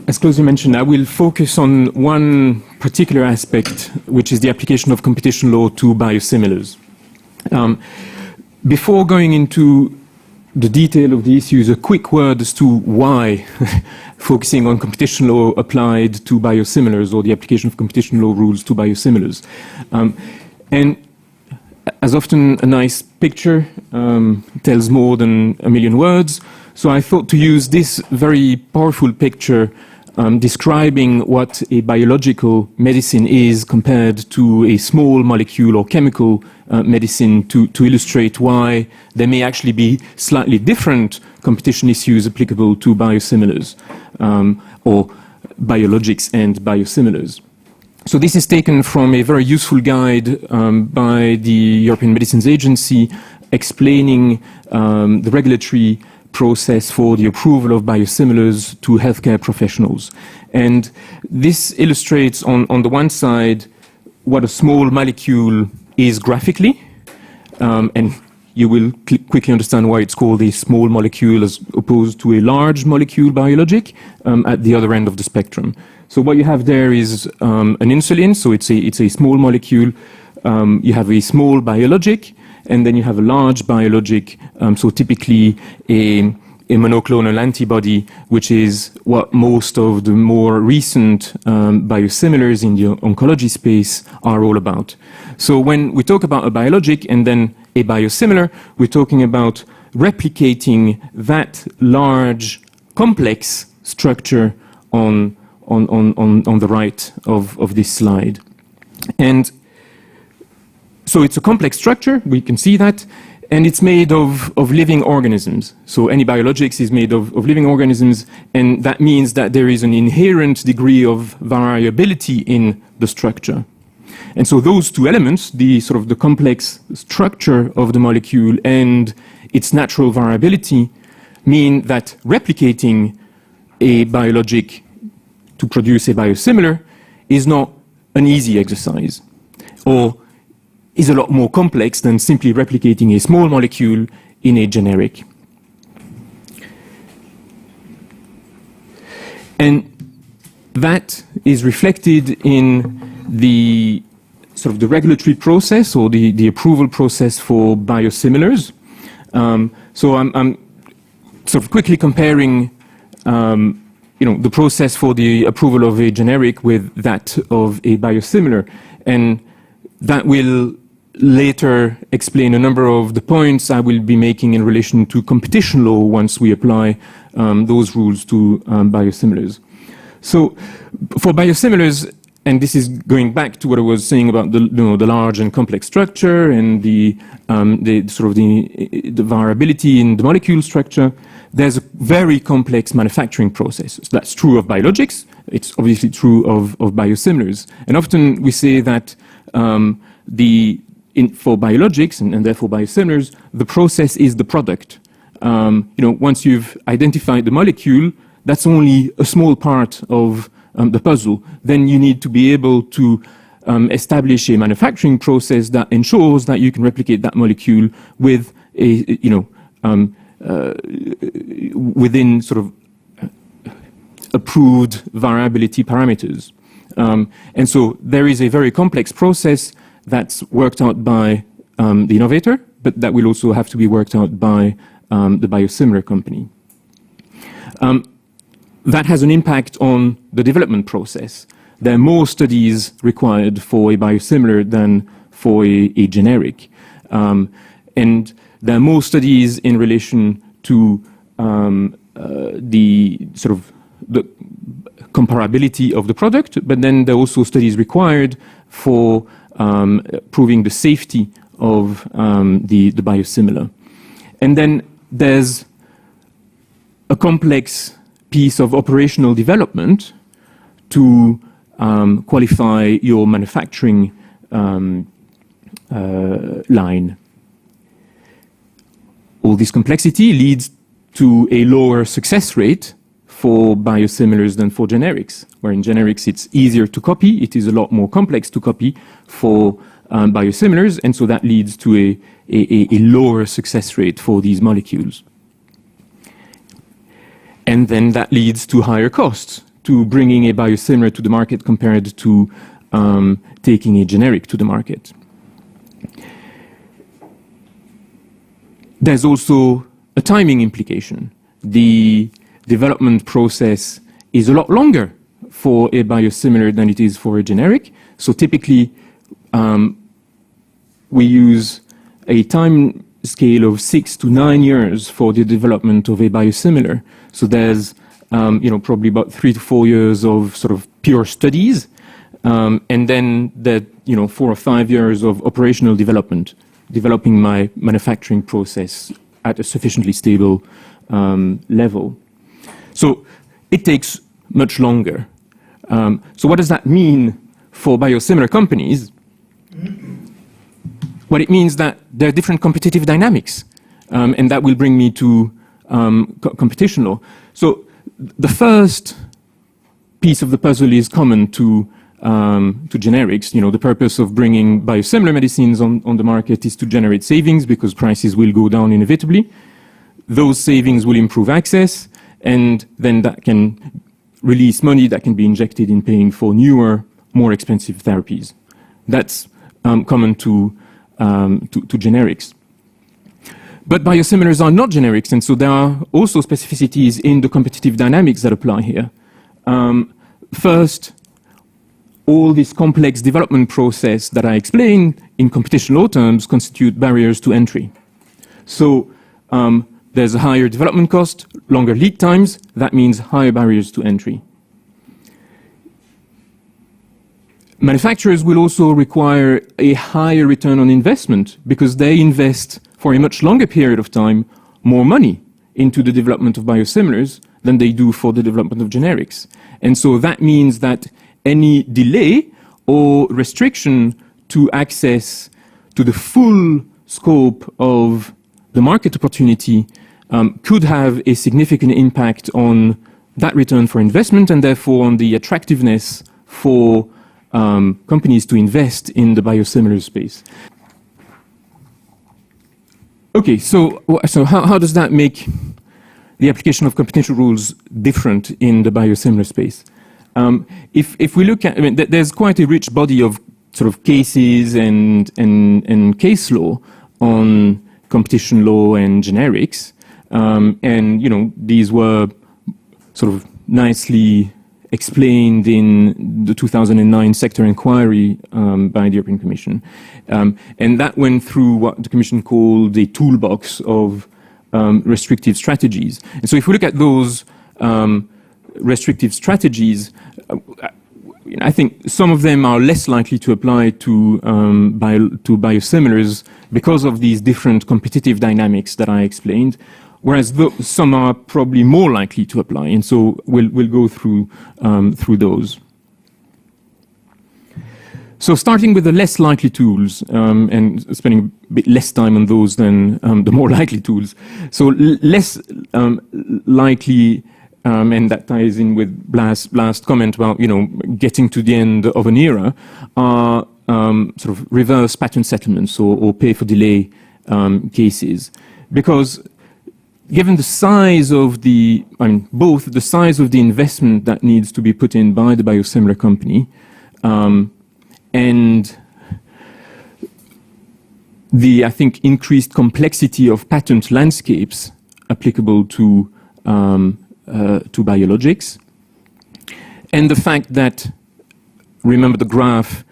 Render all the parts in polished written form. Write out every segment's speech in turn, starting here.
as closely mentioned, I will focus on one particular aspect, which is the application of competition law to biosimilars. Before going into the detail of the issues, a quick word as to why focusing on competition law applied to biosimilars, or the application of competition law rules to biosimilars. And as often, a nice picture tells more than a million words. So I thought to use this very powerful picture describing what a biological medicine is compared to a small molecule or chemical medicine to illustrate why there may actually be slightly different competition issues applicable to biosimilars or biologics and biosimilars. So this is taken from a very useful guide by the European Medicines Agency explaining the regulatory process for the approval of biosimilars to healthcare professionals. And this illustrates on the one side what a small molecule is graphically, and you will quickly understand why it's called a small molecule as opposed to a large molecule biologic at the other end of the spectrum. So what you have there is an insulin, so it's a small molecule. You have a small biologic, and then you have a large biologic, so typically a monoclonal antibody, which is what most of the more recent biosimilars in the oncology space are all about. So when we talk about a biologic and then a biosimilar, we're talking about replicating that large, complex structure on the right of this slide. And so it's a complex structure, we can see that, and it's made of living organisms. So any biologics is made of living organisms, and that means that there is an inherent degree of variability in the structure. And so those two elements, the sort of the complex structure of the molecule and its natural variability, mean that replicating a biologic to produce a biosimilar is not an easy exercise, or is a lot more complex than simply replicating a small molecule in a generic. And that is reflected in the sort of the regulatory process or the approval process for biosimilars. So I'm sort of quickly comparing the process for the approval of a generic with that of a biosimilar, and that will later explain a number of the points I will be making in relation to competition law once we apply those rules to biosimilars. So for biosimilars, and this is going back to what I was saying about the large and complex structure and the variability in the molecule structure, there's a very complex manufacturing process. So that's true of biologics. It's obviously true of biosimilars. And often we say that for biologics and therefore biosimilars, the process is the product. Once you've identified the molecule, that's only a small part of the puzzle. Then you need to be able to establish a manufacturing process that ensures that you can replicate that molecule with within sort of approved variability parameters. And so there is a very complex process that's worked out by the innovator, but that will also have to be worked out by the biosimilar company. That has an impact on the development process. There are more studies required for a biosimilar than for a generic. And there are more studies in relation to the sort of the comparability of the product, but then there are also studies required for proving the safety of the biosimilar. And then there's a complex piece of operational development to qualify your manufacturing line. All this complexity leads to a lower success rate for biosimilars than for generics, where in generics it's easier to copy, it is a lot more complex to copy for biosimilars, and so that leads to a lower success rate for these molecules. And then that leads to higher costs, to bringing a biosimilar to the market compared to taking a generic to the market. There's also a timing implication. The development process is a lot longer for a biosimilar than it is for a generic. So typically, we use a time scale of 6 to 9 years for the development of a biosimilar. So there's probably about 3 to 4 years of sort of pure studies, and then that 4 or 5 years of operational development, developing my manufacturing process at a sufficiently stable level. So it takes much longer. So what does that mean for biosimilar companies? Well, it means that there are different competitive dynamics, and that will bring me to competition law. So the first piece of the puzzle is common to generics. The purpose of bringing biosimilar medicines on the market is to generate savings because prices will go down inevitably. Those savings will improve access, and then that can release money that can be injected in paying for newer, more expensive therapies. That's common to generics. But biosimilars are not generics, and so there are also specificities in the competitive dynamics that apply here. First, all this complex development process that I explained in competition law terms constitute barriers to entry. So there's a higher development cost, longer lead times. That means higher barriers to entry. Manufacturers will also require a higher return on investment because they invest for a much longer period of time more money into the development of biosimilars than they do for the development of generics. And so that means that any delay or restriction to access to the full scope of the market opportunity could have a significant impact on that return for investment and therefore on the attractiveness for companies to invest in the biosimilar space. Okay, so how does that make the application of competition rules different in the biosimilar space? If we look at, there's quite a rich body of sort of cases and case law on competition law and generics, and these were sort of nicely explained in the 2009 sector inquiry by the European Commission. And that went through what the Commission called a toolbox of restrictive strategies. And so if we look at those restrictive strategies, I think some of them are less likely to apply to biosimilars because of these different competitive dynamics that I explained, whereas some are probably more likely to apply. And so we'll go through those. So starting with the less likely tools, and spending a bit less time on those than the more likely tools. So less likely, and that ties in with last comment about getting to the end of an era, are sort of reverse patent settlements or pay for delay cases, because given the size of both the size of the investment that needs to be put in by the biosimilar company, and the, I think, increased complexity of patent landscapes applicable to biologics, and the fact that, remember the graph,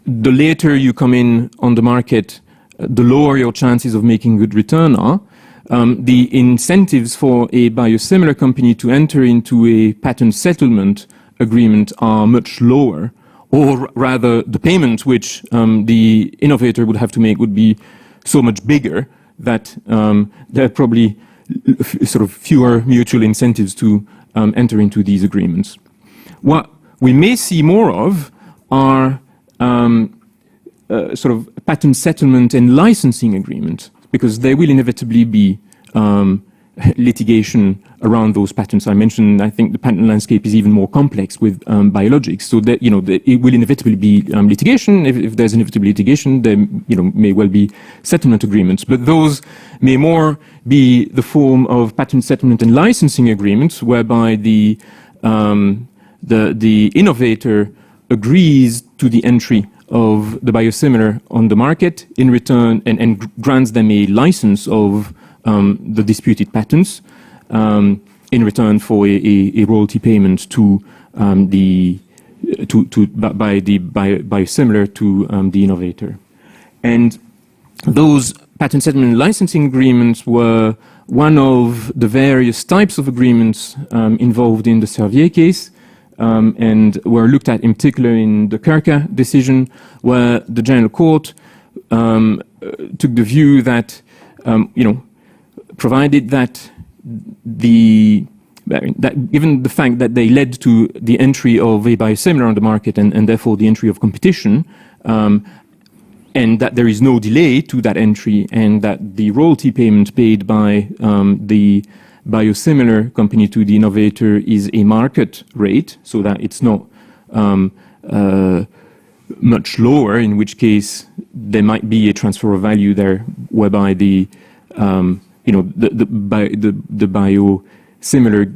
the later you come in on the market, the lower your chances of making good return are. The incentives for a biosimilar company to enter into a patent settlement agreement are much lower, or rather the payment which the innovator would have to make would be so much bigger that there are probably sort of fewer mutual incentives to enter into these agreements. What we may see more of are sort of patent settlement and licensing agreements, because there will inevitably be litigation around those patents. I mentioned, I think the patent landscape is even more complex with biologics, so that it will inevitably be litigation. If there's inevitably litigation, there may well be settlement agreements, but those may more be the form of patent settlement and licensing agreements, whereby the the innovator agrees to the entry of the biosimilar on the market in return and grants them a license of the disputed patents in return for a royalty payment to the biosimilar to the innovator. And those patent settlement and licensing agreements were one of the various types of agreements involved in the Servier case, and were looked at in particular in the Kirka decision, where the General Court took the view that, provided that given the fact that they led to the entry of a biosimilar on the market and therefore the entry of competition, and that there is no delay to that entry, and that the royalty payment paid by the biosimilar company to the innovator is a market rate, so that it's not much lower, in which case there might be a transfer of value there, whereby the biosimilar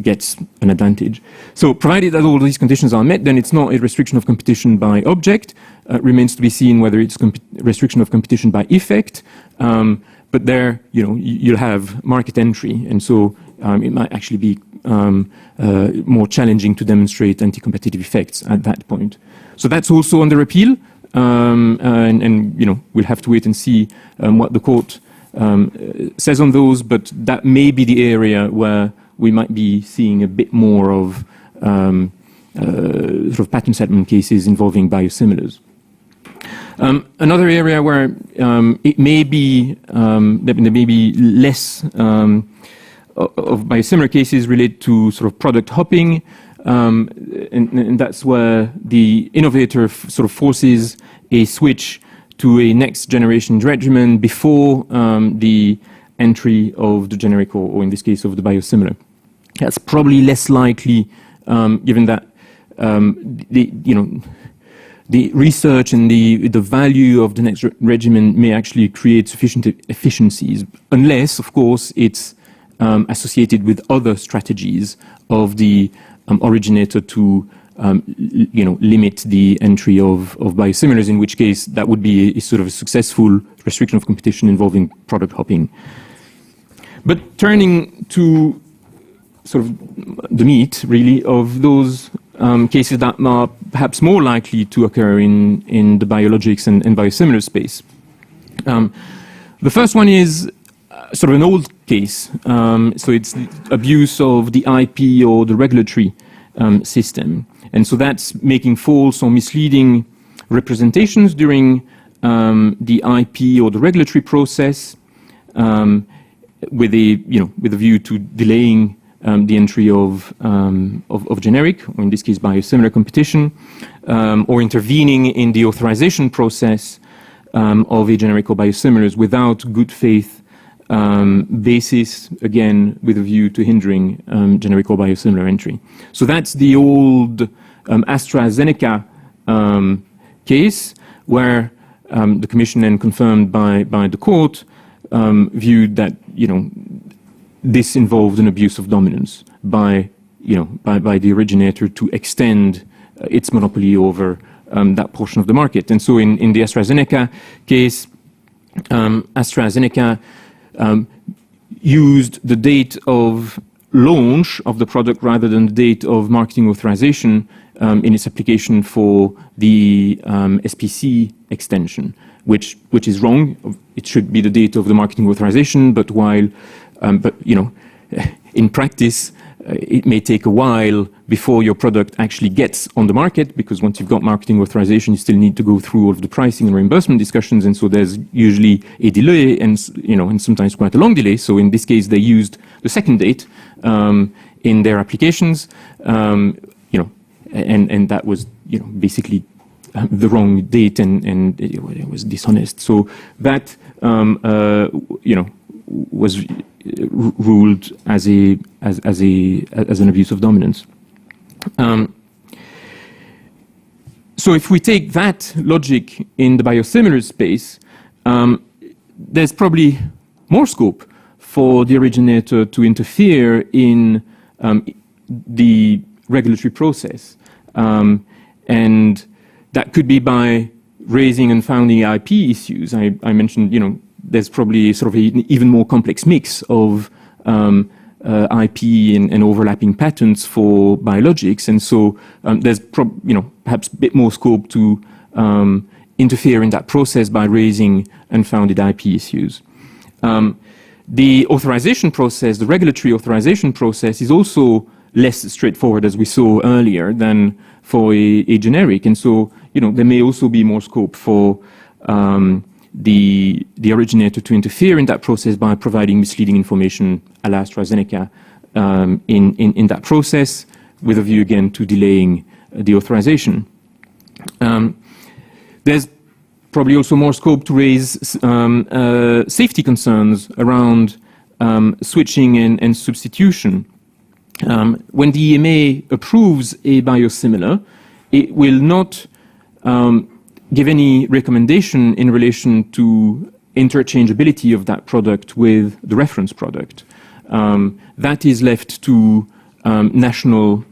gets an advantage. So provided that all these conditions are met, then it's not a restriction of competition by object. Remains to be seen whether it's restriction of competition by effect. But there, you'll have market entry, and so it might actually be more challenging to demonstrate anti-competitive effects at that point. So that's also under appeal, and we'll have to wait and see what the court says on those. But that may be the area where we might be seeing a bit more of sort of patent settlement cases involving biosimilars. Another area where it may be there may be less of biosimilar cases relate to sort of product hopping, and that's where the innovator sort of forces a switch to a next generation regimen before the entry of the generic, or in this case of the biosimilar. That's probably less likely, given that the research and the value of the next regimen may actually create sufficient efficiencies, unless, of course, it's associated with other strategies of the originator to limit the entry of biosimilars, in which case that would be a sort of a successful restriction of competition involving product hopping. But turning to sort of the meat, really, of those cases that are perhaps more likely to occur in the biologics and biosimilar space. The first one is sort of an old case. So it's the abuse of the IP or the regulatory system. And so that's making false or misleading representations during the IP or the regulatory process, with a view to delaying the entry of generic, or in this case biosimilar competition, or intervening in the authorization process of a generic or biosimilars without good faith basis, again with a view to hindering generic or biosimilar entry. So that's the old AstraZeneca case, where the Commission, then confirmed by the court, viewed that this involved an abuse of dominance by the originator to extend its monopoly over that portion of the market. And so in the AstraZeneca case, AstraZeneca used the date of launch of the product rather than the date of marketing authorization in its application for the SPC extension, which is wrong. It should be the date of the marketing authorization, but in practice, it may take a while before your product actually gets on the market, because once you've got marketing authorization, you still need to go through all of the pricing and reimbursement discussions, and so there's usually a delay, and sometimes quite a long delay. So in this case, they used the second date in their applications, and that was basically the wrong date, and it was dishonest. So that was ruled as an abuse of dominance. So if we take that logic in the biosimilar space, there's probably more scope for the originator to interfere in the regulatory process. And that could be by raising and founding IP issues. I mentioned, there's probably sort of an even more complex mix of IP and overlapping patents for biologics, and so there's perhaps a bit more scope to interfere in that process by raising unfounded IP issues. The authorization process, the regulatory authorization process, is also less straightforward, as we saw earlier, than for a generic, and so there may also be more scope for the originator to interfere in that process by providing misleading information a la AstraZeneca in that process, with a view again to delaying the authorization. There's probably also more scope to raise safety concerns around switching and substitution. When the EMA approves a biosimilar, it will not give any recommendation in relation to interchangeability of that product with the reference product. That is left to national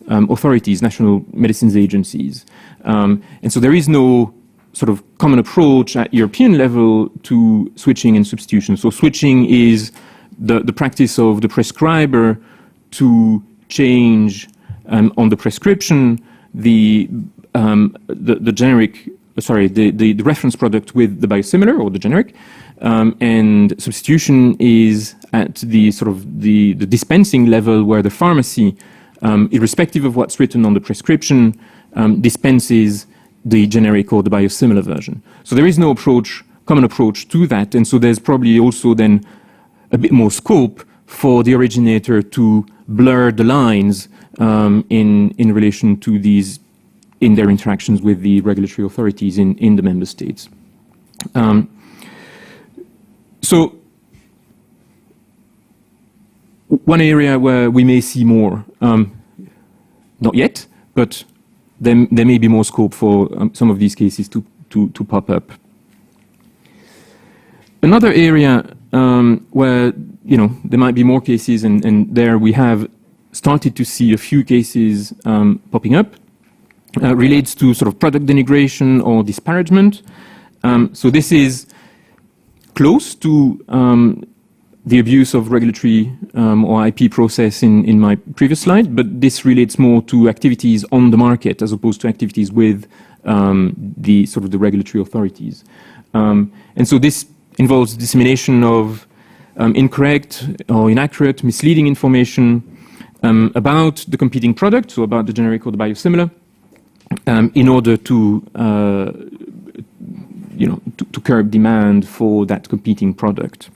authorities, national medicines agencies. And so there is no sort of common approach at European level to switching and substitution. So switching is the practice of the prescriber to change on the prescription the reference product with the biosimilar or the generic, and substitution is at the sort of the dispensing level, where the pharmacy, irrespective of what's written on the prescription, dispenses the generic or the biosimilar version. So there is no common approach to that, and so there's probably also then a bit more scope for the originator to blur the lines in relation to these, in their interactions with the regulatory authorities in the member states. So one area where we may see more, not yet, but there may be more scope for some of these cases to pop up. Another area where there might be more cases, and there we have started to see a few cases popping up, relates to sort of product denigration or disparagement. So this is close to the abuse of regulatory or IP process in my previous slide, but this relates more to activities on the market as opposed to activities with the sort of the regulatory authorities. And so this involves dissemination of incorrect or inaccurate, misleading information about the competing product, so about the generic or the biosimilar, in order to curb demand for that competing product.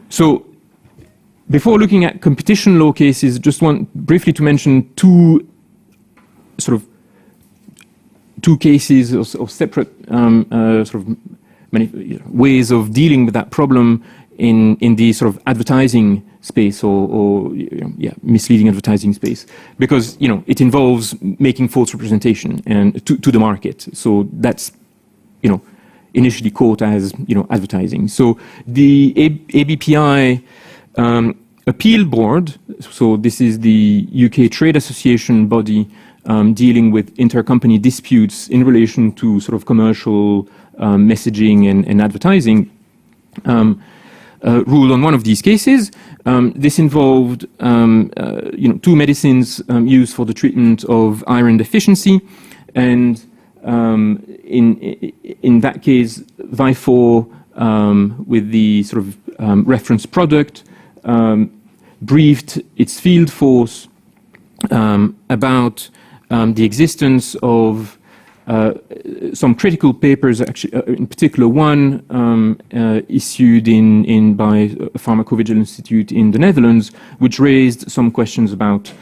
So before looking at competition law cases, just want briefly to mention two cases of separate ways of dealing with that problem in the sort of advertising space or misleading advertising space, because it involves making false representation and to the market. So that's initially quote as advertising. So the ABPI appeal board, so this is the UK trade association body dealing with intercompany disputes in relation to sort of commercial messaging and advertising, ruled on one of these cases. This involved two medicines used for the treatment of iron deficiency, and in that case, Vifor, with the sort of reference product, briefed its field force about the existence of some critical papers, actually, in particular one issued by a Pharmacovigilance Institute in the Netherlands, which raised some questions about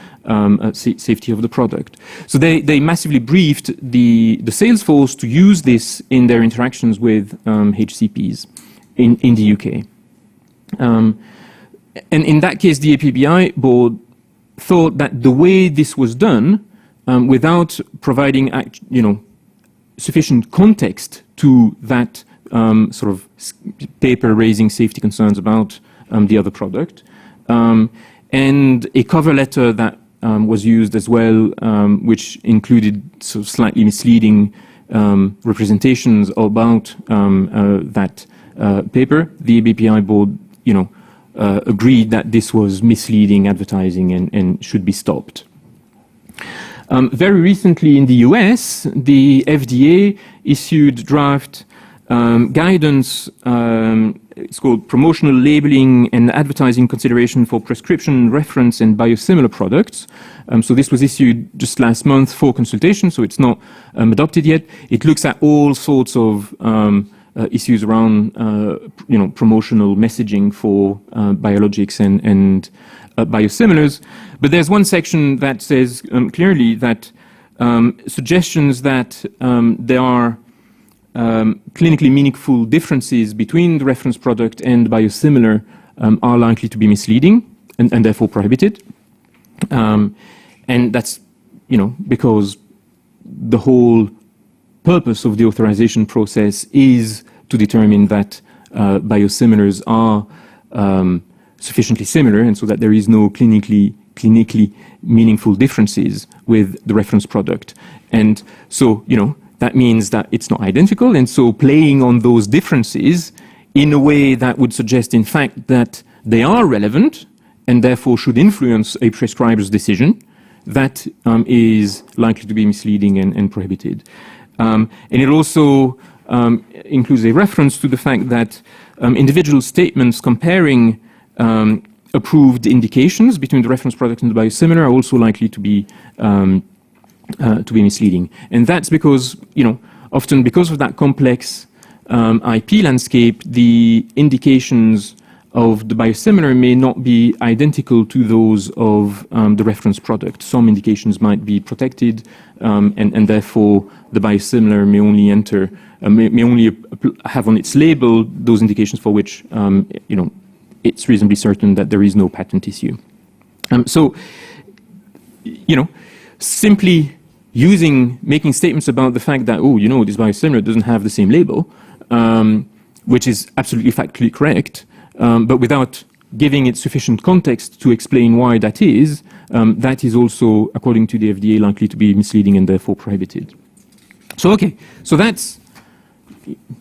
safety of the product. So they massively briefed the sales force to use this in their interactions with HCPs in the UK. And in that case, the APBI board thought that the way this was done, without providing sufficient context to that paper raising safety concerns about the other product, and a cover letter that was used as well, which included sort of slightly misleading representations about that paper. The ABPI board, agreed that this was misleading advertising and should be stopped. Very recently in the US, the FDA issued draft guidance. It's called Promotional Labeling and Advertising Consideration for Prescription, Reference and Biosimilar Products. So this was issued just last month for consultation, so it's not adopted yet. It looks at all sorts of issues around promotional messaging for biologics and biosimilars. But there's one section that says clearly that suggestions that there are clinically meaningful differences between the reference product and biosimilar are likely to be misleading and therefore prohibited. And that's, because the whole purpose of the authorization process is to determine that biosimilars are sufficiently similar, and so that there is no clinically meaningful differences with the reference product. And so, that means that it's not identical, and so playing on those differences in a way that would suggest, in fact, that they are relevant and therefore should influence a prescriber's decision, that is likely to be misleading and prohibited. And it also includes a reference to the fact that individual statements comparing approved indications between the reference product and the biosimilar are also likely to be misleading. And that's because, often because of that complex IP landscape, the indications of the biosimilar may not be identical to those of the reference product. Some indications might be protected, and therefore the biosimilar may only may only have on its label those indications for which, it's reasonably certain that there is no patent issue. So, simply making statements about the fact that, this biosimilar doesn't have the same label, which is absolutely factually correct, but without giving it sufficient context to explain why that is also, according to the FDA, likely to be misleading and therefore prohibited. So, so that's,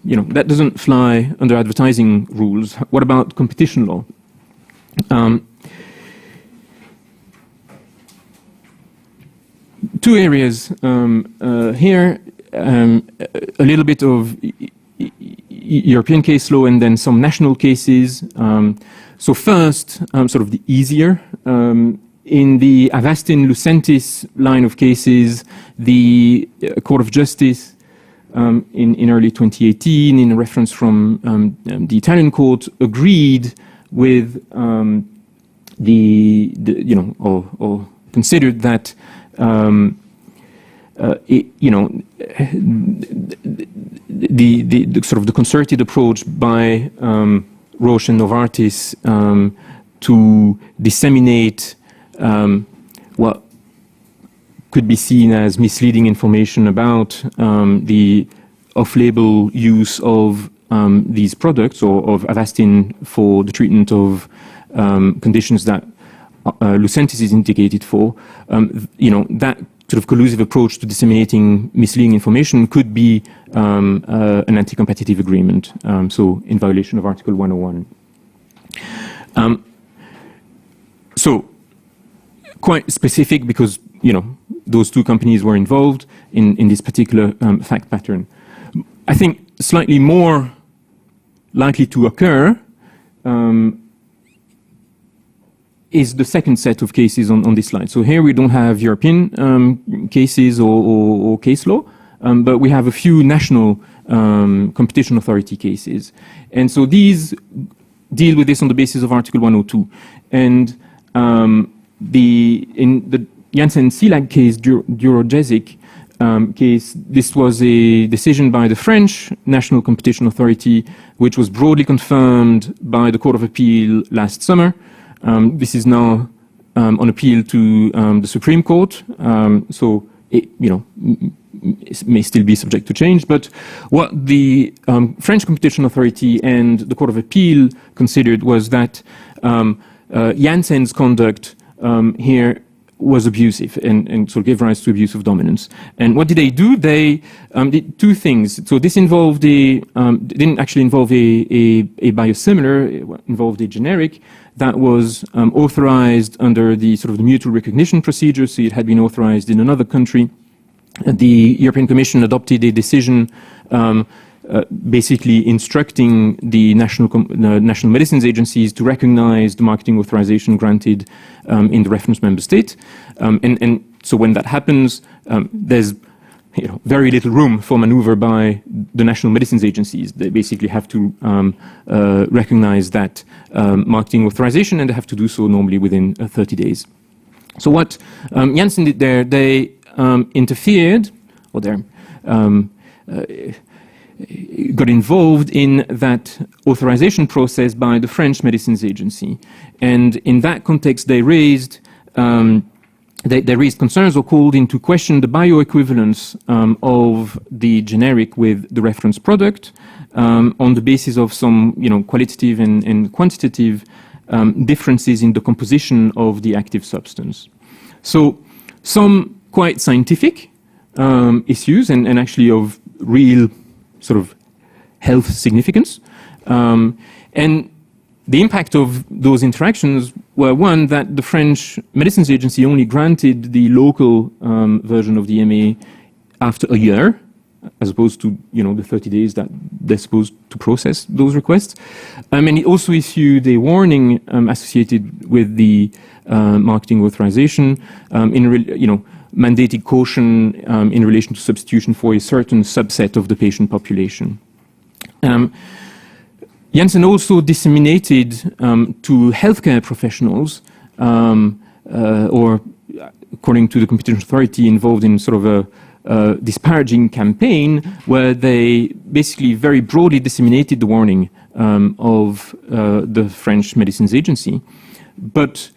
that doesn't fly under advertising rules. What about competition law? Two areas here, a little bit of European case law and then some national cases. So first, sort of the easier. In the Avastin-Lucentis line of cases, the Court of Justice in early 2018, in a reference from the Italian court, agreed with or considered that the sort of the concerted approach by Roche and Novartis to disseminate what could be seen as misleading information about the off-label use of these products or of Avastin for the treatment of conditions that Lucentis is indicated for. That sort of collusive approach to disseminating misleading information could be an anti-competitive agreement, so in violation of Article 101. So quite specific because, those two companies were involved in this particular fact pattern. I think slightly more likely to occur is the second set of cases on this slide. So here we don't have European cases or case law, but we have a few national competition authority cases. And so these deal with this on the basis of Article 102. And in the Janssen-Silag case, Durogesic case, this was a decision by the French National Competition Authority, which was broadly confirmed by the Court of Appeal last summer. This is now on appeal to the Supreme Court, so it, it may still be subject to change. But what the French Competition Authority and the Court of Appeal considered was that Janssen's conduct here was abusive and sort of gave rise to abuse of dominance. And what did they do? They did two things. So this involved didn't actually involve a biosimilar, it involved a generic that was authorized under the sort of the mutual recognition procedure. So it had been authorized in another country. The European Commission adopted a decision basically instructing the national medicines agencies to recognize the marketing authorization granted in the reference member state. And so when that happens, there's very little room for maneuver by the national medicines agencies. They basically have to recognize that marketing authorization, and they have to do so normally within 30 days. So what Janssen did there, they interfered, or they got involved in that authorization process by the French Medicines Agency. And in that context, they raised concerns or called into question the bioequivalence of the generic with the reference product on the basis of some qualitative and quantitative differences in the composition of the active substance. So some quite scientific issues and actually of real sort of health significance. And the impact of those interactions were, one, that the French Medicines Agency only granted the local version of the MA after a year, as opposed to the 30 days that they're supposed to process those requests. And it also issued a warning associated with the marketing authorization mandated caution in relation to substitution for a certain subset of the patient population. Janssen also disseminated to healthcare professionals, or according to the competition authority, involved in sort of a disparaging campaign where they basically very broadly disseminated the warning of the French Medicines Agency, but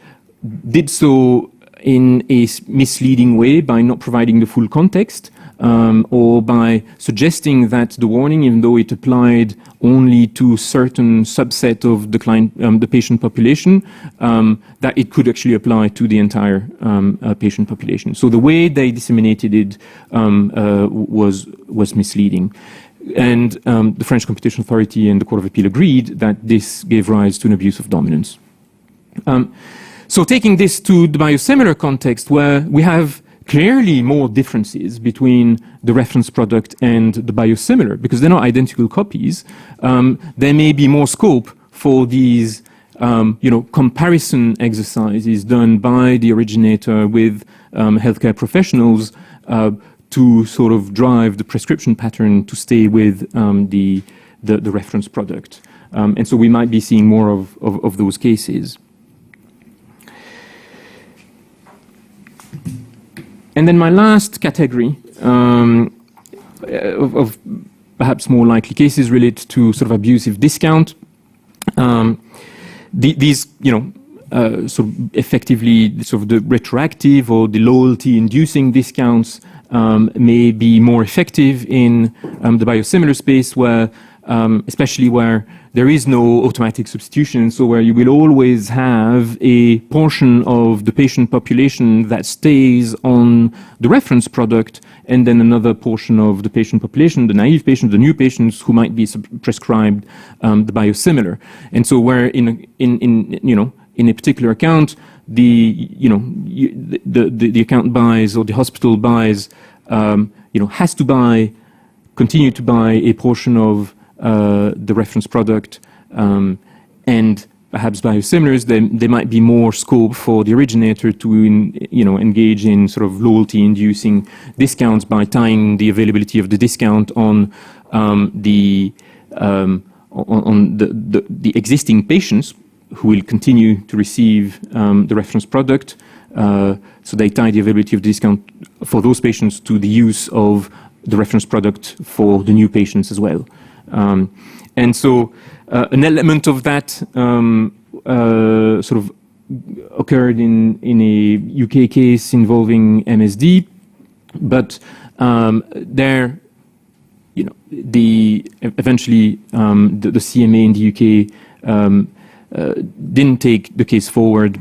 did so in a misleading way by not providing the full context, or by suggesting that the warning, even though it applied only to certain subset of the patient population, that it could actually apply to the entire patient population. So the way they disseminated it was misleading. And the French Competition Authority and the Court of Appeal agreed that this gave rise to an abuse of dominance. So taking this to the biosimilar context, where we have clearly more differences between the reference product and the biosimilar, because they're not identical copies, there may be more scope for these comparison exercises done by the originator with healthcare professionals to sort of drive the prescription pattern to stay with the reference product. And so we might be seeing more of those cases. And then my last category of perhaps more likely cases relate to sort of abusive discount. These, sort of effectively sort of the retroactive or the loyalty-inducing discounts may be more effective in the biosimilar space, where especially where there is no automatic substitution, so where you will always have a portion of the patient population that stays on the reference product, and then another portion of the patient population, the naive patients, the new patients who might be prescribed the biosimilar. And so where in a particular account, the account buys, or the hospital buys, has to continue to buy a portion of the reference product, and perhaps biosimilars, there might be more scope for the originator to engage in sort of loyalty-inducing discounts by tying the availability of the discount on the existing patients who will continue to receive the reference product. So they tie the availability of discount for those patients to the use of the reference product for the new patients as well. And so an element of that sort of occurred in a UK case involving MSD, but there, eventually the CMA in the UK didn't take the case forward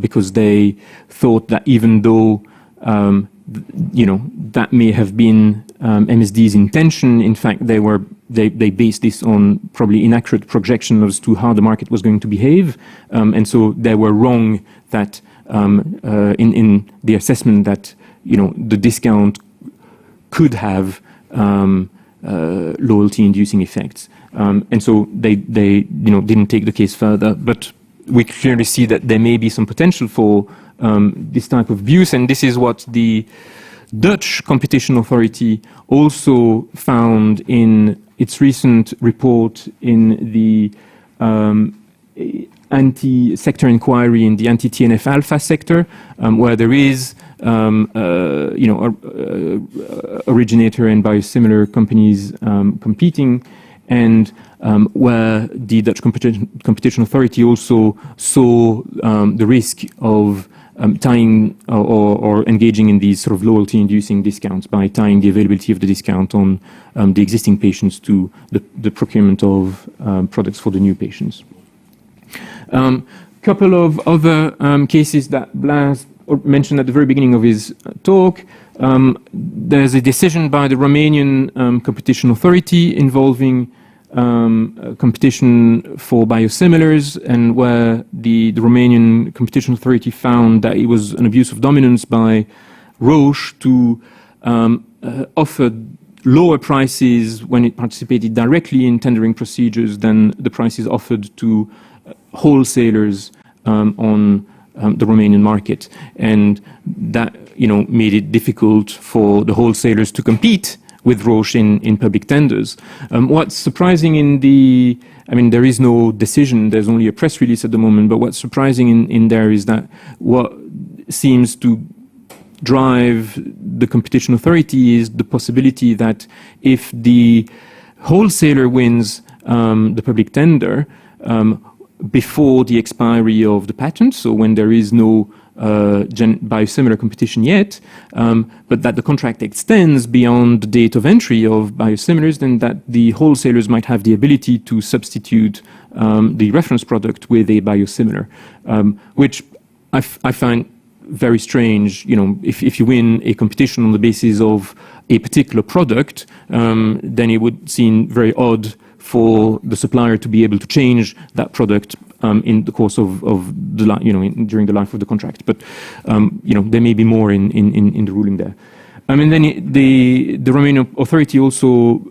because they thought that even though that may have been MSD's intention, in fact they based this on probably inaccurate projection as to how the market was going to behave, and so they were wrong that in the assessment that the discount could have loyalty-inducing effects, and so they didn't take the case further. But we clearly see that there may be some potential for this type of abuse, and this is what the Dutch Competition Authority also found in its recent report in the anti-sector inquiry in the anti-TNF alpha sector, where there is originator and biosimilar companies competing, and where the Dutch Competition Authority also saw the risk of tying or engaging in these sort of loyalty-inducing discounts by tying the availability of the discount on the existing patients to the procurement of products for the new patients. Couple of other cases that Blas mentioned at the very beginning of his talk. There's a decision by the Romanian Competition Authority involving competition for biosimilars, and where the Romanian Competition Authority found that it was an abuse of dominance by Roche to offer lower prices when it participated directly in tendering procedures than the prices offered to wholesalers on the Romanian market, and that made it difficult for the wholesalers to compete with Roche in public tenders. What's surprising there is no decision, there's only a press release at the moment, but what's surprising in there is that what seems to drive the competition authority is the possibility that if the wholesaler wins the public tender before the expiry of the patent, so when there is no biosimilar competition yet, but that the contract extends beyond the date of entry of biosimilars, then that the wholesalers might have the ability to substitute the reference product with a biosimilar, which I find very strange. If you win a competition on the basis of a particular product, then it would seem very odd for the supplier to be able to change that product in the course of the during the life of the contract. But there may be more in the ruling there. And then the Romanian authority also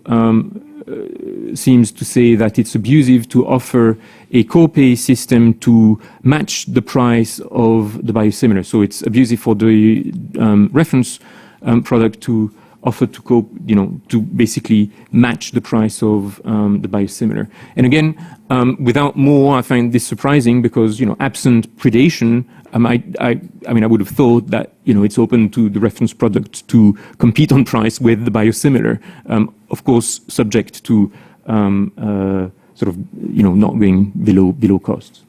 seems to say that it's abusive to offer a co-pay system to match the price of the biosimilar. So it's abusive for the reference product to offer to basically match the price of the biosimilar. And again, without more, I find this surprising because absent predation, I would have thought that it's open to the reference product to compete on price with the biosimilar, of course, subject to not going below costs.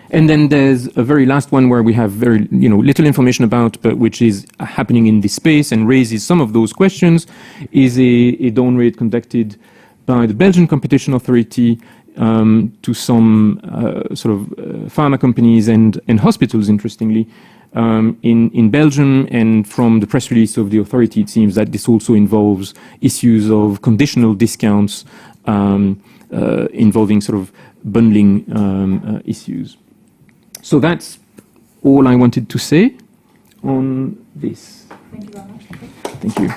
And then there's a very last one where we have very little information about, but which is happening in this space and raises some of those questions, is a down rate conducted by the Belgian Competition Authority to some pharma companies and hospitals, interestingly, in Belgium. And from the press release of the authority, it seems that this also involves issues of conditional discounts involving bundling issues. So that's all I wanted to say on this. Thank you very much. Thank you.